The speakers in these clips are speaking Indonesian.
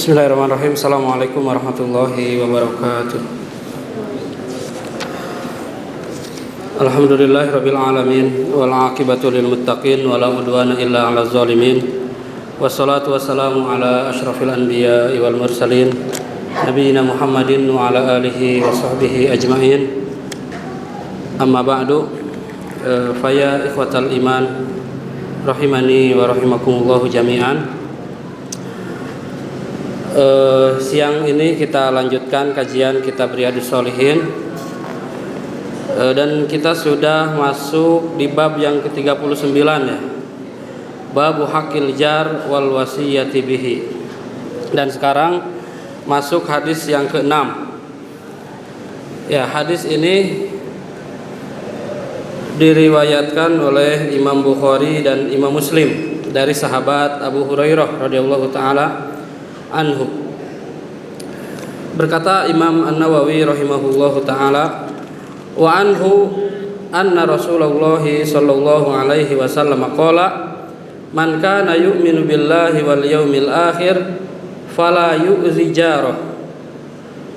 Bismillahirrahmanirrahim. Assalamualaikum warahmatullahi wabarakatuh. Alhamdulillahirabbil alamin wal aqibatu lil muttaqin wala udwana illa 'alal zalimin. Wassalatu wassalamu ala asyrafil anbiya'i wal mursalin nabiyina Muhammadin wa ala alihi wa sahbihi ajmain. Amma ba'du. Faya ikhwatal iman rahimani wa rahimakumullahu jami'an. Siang ini kita lanjutkan kajian kitab Riyadhus Shalihin, dan kita sudah masuk di bab yang ke-39 ya. Bab haqqil jar wal wasiyati bihi. Dan sekarang masuk hadis yang ke-6. Ya, hadis ini diriwayatkan oleh Imam Bukhari dan Imam Muslim dari sahabat Abu Hurairah radhiyallahu taala anhu. Berkata Imam An-Nawawi rahimahullahu taala, wa anhu anna Rasulullah sallallahu alaihi wasallam qala man kana yu'minu billahi wal yaumil akhir fala yu'zi jarah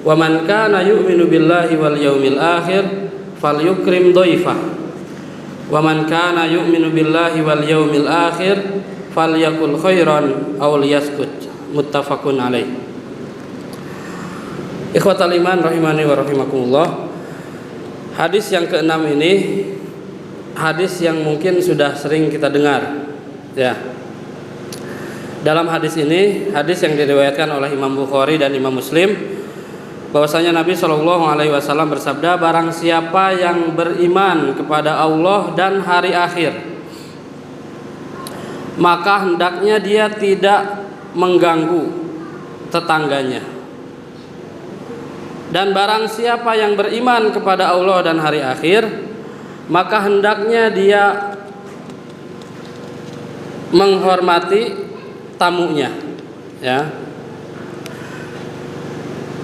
wa man kana yu'minu billahi wal yaumil akhir falyukrim dhaifah wa man kana yu'minu billahi wal yaumil akhir falyakul khairan aw liyaskut. Muttafaqun alaih. Ikhwatal iman rahimani wa rahimakumullah. Hadis yang ke-6 ini hadis yang mungkin sudah sering kita dengar ya. Dalam hadis ini, hadis yang diriwayatkan oleh Imam Bukhari dan Imam Muslim, bahwasanya Nabi SAW bersabda, barang siapa yang beriman kepada Allah dan hari akhir, maka hendaknya dia tidak mengganggu tetangganya. Dan barang siapa yang beriman kepada Allah dan hari akhir, maka hendaknya dia menghormati tamunya ya.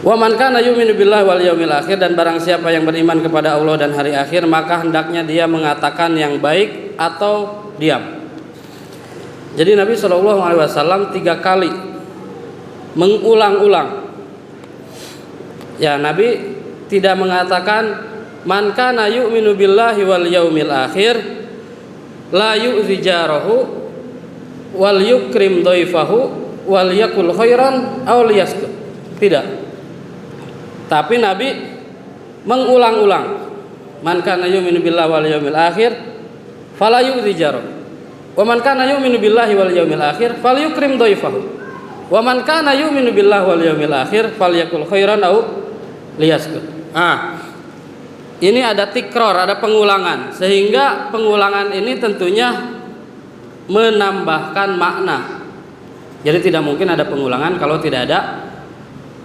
Wa man kana yu'minu billahi wal yaumil akhir, dan barang siapa yang beriman kepada Allah dan hari akhir, maka hendaknya dia mengatakan yang baik atau diam. Jadi Nabi SAW 3 kali mengulang-ulang. Ya, Nabi tidak mengatakan man kana yu'minu billahi wal yaumil akhir la yu'zi jarahu wal yukrim dhaifahu wal yakul khairan aw liyaskut. Tidak. Tapi Nabi mengulang-ulang. Man kana yu'minu billahi wal yaumil akhir fala yu'zi jarahu. Wa man kana yu'minu billahi wal yaumil akhir falyukrim dhaifahu. Wa man kana yu'minu billahi wal yaumil akhir falyakul khairan aw liyaskut. Ini ada tikror, ada pengulangan, sehingga pengulangan ini tentunya menambahkan makna. Jadi tidak mungkin ada pengulangan kalau tidak ada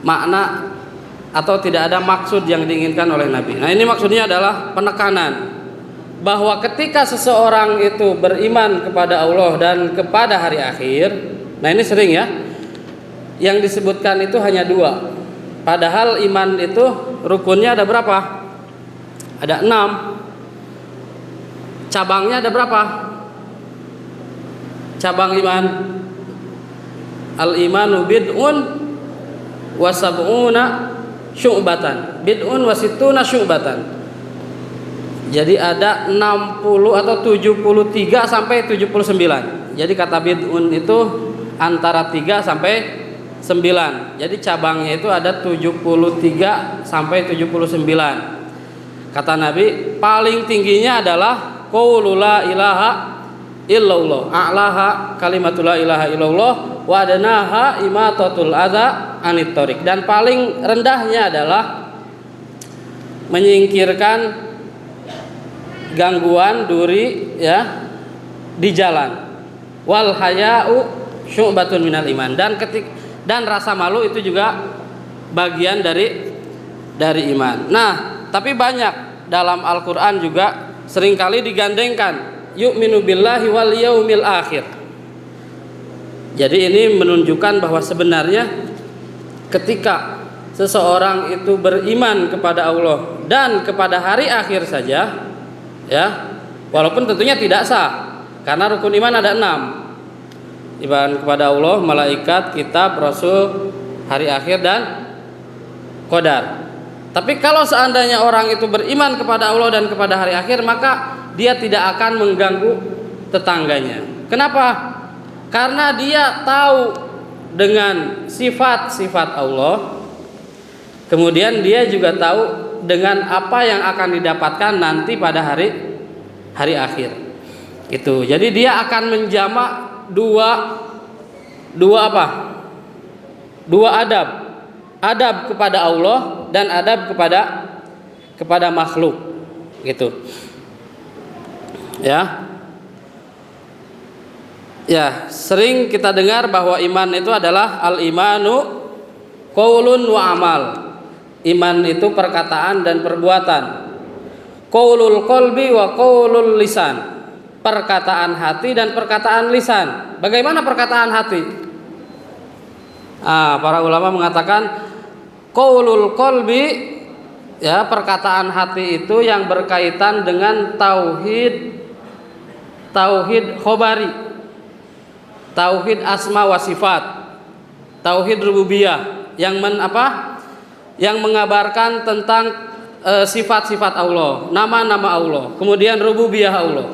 makna atau tidak ada maksud yang diinginkan oleh Nabi. Nah, ini maksudnya adalah penekanan bahwa ketika seseorang itu beriman kepada Allah dan kepada hari akhir, nah ini sering ya, yang disebutkan itu hanya 2. Padahal iman itu rukunnya ada berapa? Ada 6. Cabangnya ada berapa? Cabang iman. Al-imanu bid'un wa sab'una syu'batan. Bid'un wa sittuna syu'batan. Jadi ada 60 atau 73 sampai 79. Jadi kata bid'un itu antara 3 sampai 9. Jadi cabangnya itu ada 73 sampai 79. Kata Nabi, paling tingginya adalah qaulu la ilaha illallah, a'laha kalimatul la ilaha illallah, wa adnaha imatatul adza anit thariq. Dan paling rendahnya adalah menyingkirkan gangguan duri ya di jalan. Wal haya'u syu'batun minal iman. Dan rasa malu itu juga bagian dari iman. Nah, tapi banyak dalam Al-Qur'an juga seringkali digandengkan yu'minu billahi wal yaumil akhir. Jadi ini menunjukkan bahwa sebenarnya ketika seseorang itu beriman kepada Allah dan kepada hari akhir saja ya, walaupun tentunya tidak sah karena rukun iman ada 6. Iman kepada Allah, malaikat, kitab, rasul, hari akhir dan qadar. Tapi kalau seandainya orang itu beriman kepada Allah dan kepada hari akhir, maka dia tidak akan mengganggu tetangganya. Kenapa? Karena dia tahu dengan sifat-sifat Allah. Kemudian dia juga tahu dengan apa yang akan didapatkan nanti pada hari akhir. Itu. Jadi dia akan menjamak dua apa? Dua adab. Adab kepada Allah dan adab kepada makhluk. Gitu. Ya. Ya, sering kita dengar bahwa iman itu adalah al-imanu qaulun wa amal. Iman itu perkataan dan perbuatan. Qaulul qalbi wa qaulul lisan. Perkataan hati dan perkataan lisan. Bagaimana perkataan hati? Para ulama mengatakan qaulul qalbi, ya, perkataan hati itu yang berkaitan dengan tauhid khobari, tauhid asma wa sifat, tauhid rububiyah yang mengabarkan tentang sifat-sifat Allah, nama-nama Allah, kemudian rububiyah Allah.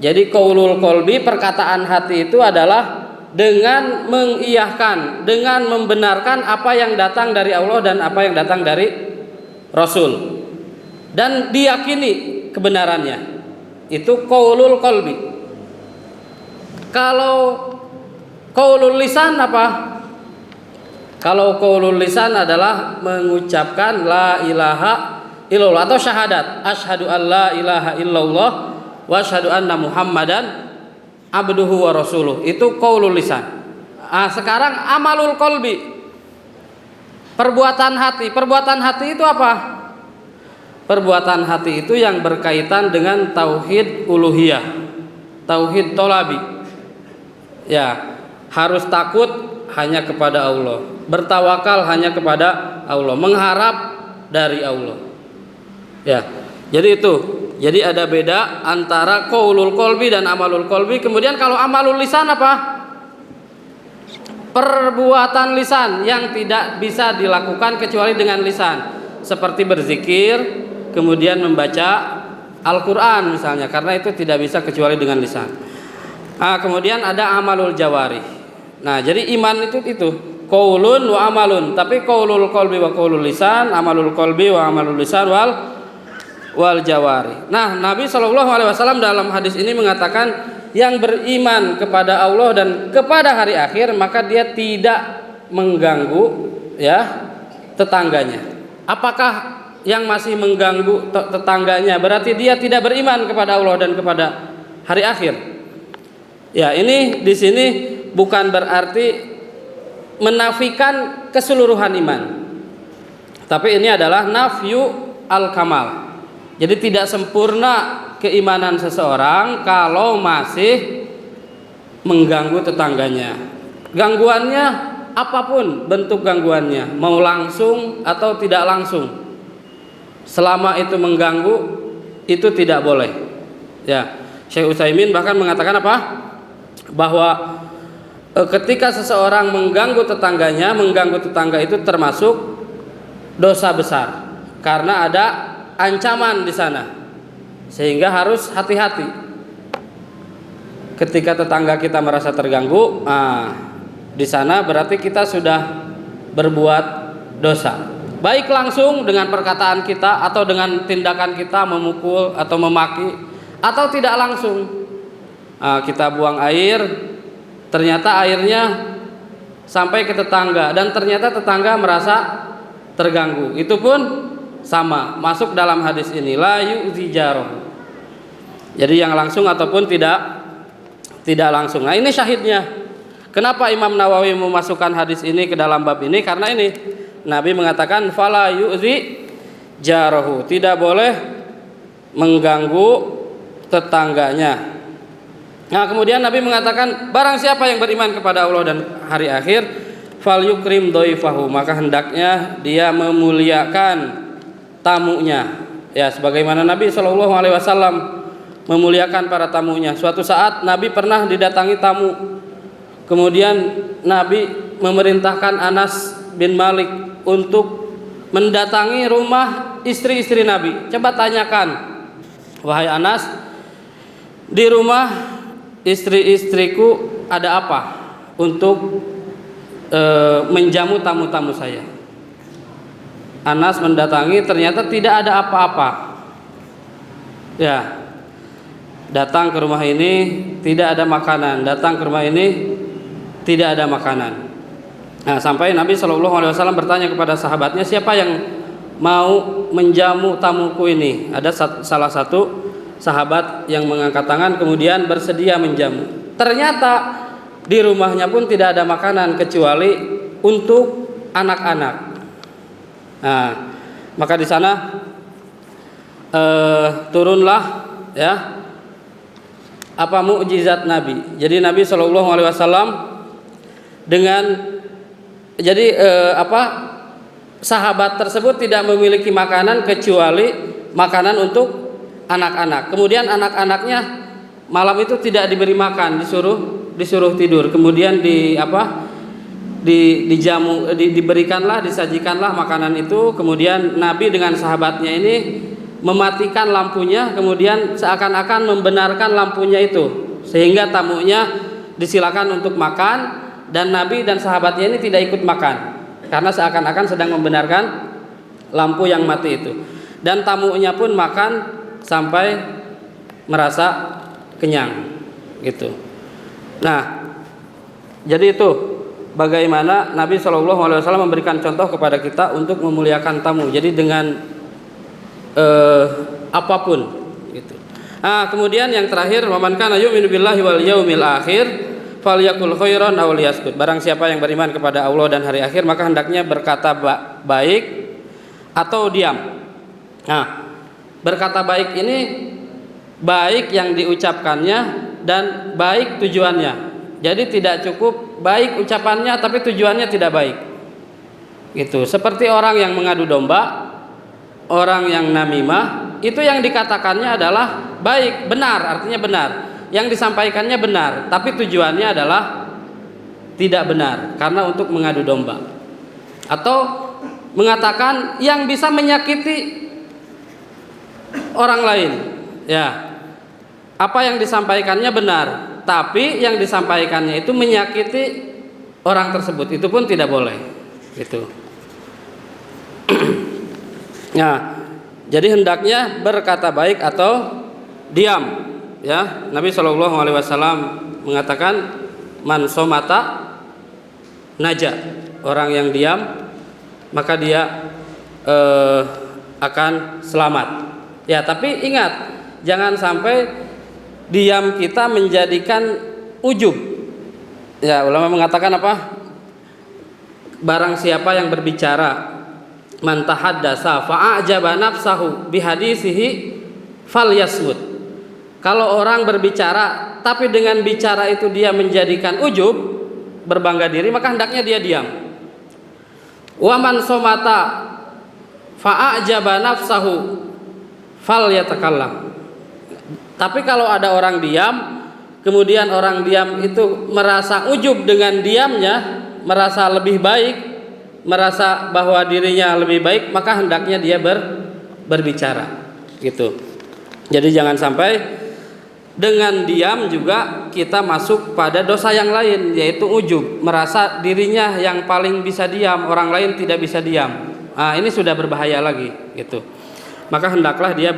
Jadi qaulul qalbi, perkataan hati itu adalah dengan mengiyahkan, dengan membenarkan apa yang datang dari Allah dan apa yang datang dari Rasul, dan diyakini kebenarannya. Itu qaulul qalbi. Kalau qaulul lisan apa? Kalau qaulul lisan adalah mengucapkan la ilaha illallah atau syahadat, asyhadu an la ilaha illallah wa asyhadu anna muhammadan abduhu wa rasuluh. Itu qaulul lisan. Sekarang amalul qalbi, perbuatan hati. Perbuatan hati itu apa? Perbuatan hati itu yang berkaitan dengan tauhid uluhiyah, tauhid tolabi. Ya, harus takut hanya kepada Allah, bertawakal hanya kepada Allah, mengharap dari Allah. Ya, jadi itu. Jadi ada beda antara qaulul qalbi dan amalul qalbi. Kemudian kalau amalul lisan apa? Perbuatan lisan yang tidak bisa dilakukan kecuali dengan lisan, seperti berzikir, kemudian membaca Al-Quran misalnya, karena itu tidak bisa kecuali dengan lisan. Kemudian ada amalul jawari. Nah, jadi iman itu qaulun wa amalun. Tapi qaulul qalbi wa qaulul lisan, amalul qalbi wa amalul lisan wal jawari. Nah, Nabi SAW dalam hadis ini mengatakan yang beriman kepada Allah dan kepada hari akhir, maka dia tidak mengganggu, ya, tetangganya. Apakah yang masih mengganggu tetangganya berarti dia tidak beriman kepada Allah dan kepada hari akhir? Ya, ini di sini bukan berarti menafikan keseluruhan iman, tapi ini adalah nafyu al-kamal. Jadi tidak sempurna keimanan seseorang kalau masih mengganggu tetangganya. Gangguannya apapun bentuk gangguannya, mau langsung atau tidak langsung, selama itu mengganggu, itu tidak boleh. Ya, Syekh Utsaimin bahkan mengatakan apa? Bahwa ketika seseorang mengganggu tetangganya, mengganggu tetangga itu termasuk dosa besar, karena ada ancaman di sana, sehingga harus hati-hati. Ketika tetangga kita merasa terganggu, di sana berarti kita sudah berbuat dosa, baik langsung dengan perkataan kita atau dengan tindakan kita memukul atau memaki, atau tidak langsung. Kita buang air, ternyata airnya sampai ke tetangga dan ternyata tetangga merasa terganggu, itu pun sama, masuk dalam hadis ini, la yu'zi jarahu. Jadi yang langsung ataupun tidak langsung. Nah, ini syahidnya. Kenapa Imam Nawawi memasukkan hadis ini ke dalam bab ini? Karena ini Nabi mengatakan fala yu'zi jarahu, tidak boleh mengganggu tetangganya. Nah, kemudian Nabi mengatakan barang siapa yang beriman kepada Allah dan hari akhir, fal yukrim dhaifahu, maka hendaknya dia memuliakan tamunya. Ya, sebagaimana Nabi SAW memuliakan para tamunya. Suatu saat Nabi pernah didatangi tamu, kemudian Nabi memerintahkan Anas bin Malik untuk mendatangi rumah istri-istri Nabi. Coba tanyakan, wahai Anas, di rumah istri-istriku ada apa untuk menjamu tamu-tamu saya. Anas mendatangi, ternyata tidak ada apa-apa. Ya, datang ke rumah ini tidak ada makanan, datang ke rumah ini tidak ada makanan. Nah, sampai Nabi SAW bertanya kepada sahabatnya, siapa yang mau menjamu tamuku ini? Ada salah satu sahabat yang mengangkat tangan kemudian bersedia menjamu. Ternyata di rumahnya pun tidak ada makanan kecuali untuk anak-anak. Nah, maka di sana turunlah ya apa mukjizat Nabi. Jadi Nabi SAW dengan sahabat tersebut tidak memiliki makanan kecuali makanan untuk anak-anak. Kemudian anak-anaknya malam itu tidak diberi makan, disuruh tidur. Kemudian disajikanlah makanan itu. Kemudian Nabi dengan sahabatnya ini mematikan lampunya, kemudian seakan-akan membenarkan lampunya itu, sehingga tamunya disilakan untuk makan, dan Nabi dan sahabatnya ini tidak ikut makan karena seakan-akan sedang membenarkan lampu yang mati itu. Dan tamunya pun makan sampai merasa kenyang gitu. Nah, jadi itu bagaimana Nabi SAW memberikan contoh kepada kita untuk memuliakan tamu. Jadi dengan apapun gitu. Nah, kemudian yang terakhir, waman kana yu'minu billahi wal yaumil akhir falyakul khairan aw liyaskut. Barang siapa yang beriman kepada Allah dan hari akhir, maka hendaknya berkata baik atau diam. Nah, berkata baik ini baik yang diucapkannya dan baik tujuannya. Jadi tidak cukup baik ucapannya tapi tujuannya tidak baik. Gitu. Seperti orang yang mengadu domba, orang yang namimah, itu yang dikatakannya adalah baik, benar, artinya benar. Yang disampaikannya benar, tapi tujuannya adalah tidak benar karena untuk mengadu domba. Atau mengatakan yang bisa menyakiti orang lain. Ya. Apa yang disampaikannya benar, tapi yang disampaikannya itu menyakiti orang tersebut, itu pun tidak boleh. Gitu. Nah, jadi hendaknya berkata baik atau diam. Ya, Nabi SAW mengatakan man somata naja, orang yang diam maka dia akan selamat. Ya, tapi ingat, jangan sampai diam kita menjadikan ujub. Ya, ulama mengatakan apa? Barang siapa yang berbicara, man tahaddasa fa'ajaba nafsahu bihadisihi falyasmut. Kalau orang berbicara tapi dengan bicara itu dia menjadikan ujub, berbangga diri, maka hendaknya dia diam. Wa man somata fa'ajaba nafsahu falyatakallam. Tapi kalau ada orang diam, kemudian orang diam itu merasa ujub dengan diamnya, merasa lebih baik, merasa bahwa dirinya lebih baik, maka hendaknya dia berbicara. Gitu. Jadi jangan sampai dengan diam juga kita masuk pada dosa yang lain, yaitu ujub, merasa dirinya yang paling bisa diam, orang lain tidak bisa diam. Nah, ini sudah berbahaya lagi, gitu. Maka hendaklah dia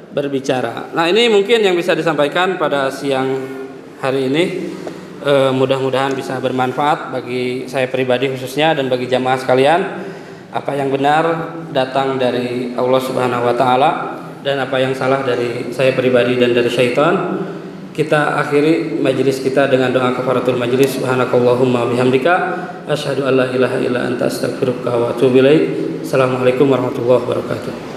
berbicara. Nah, ini mungkin yang bisa disampaikan pada siang hari ini. Mudah-mudahan bisa bermanfaat bagi saya pribadi khususnya dan bagi jamaah sekalian. Apa yang benar datang dari Allah Subhanahu wa taala, dan apa yang salah dari saya pribadi dan dari syaitan. Kita akhiri majelis kita dengan doa kafaratul majelis. Subhanakallahumma bihamdika asyhadu an la ilaha illa anta astaghfiruka wa atubu ilaik. Assalamualaikum warahmatullahi wabarakatuh.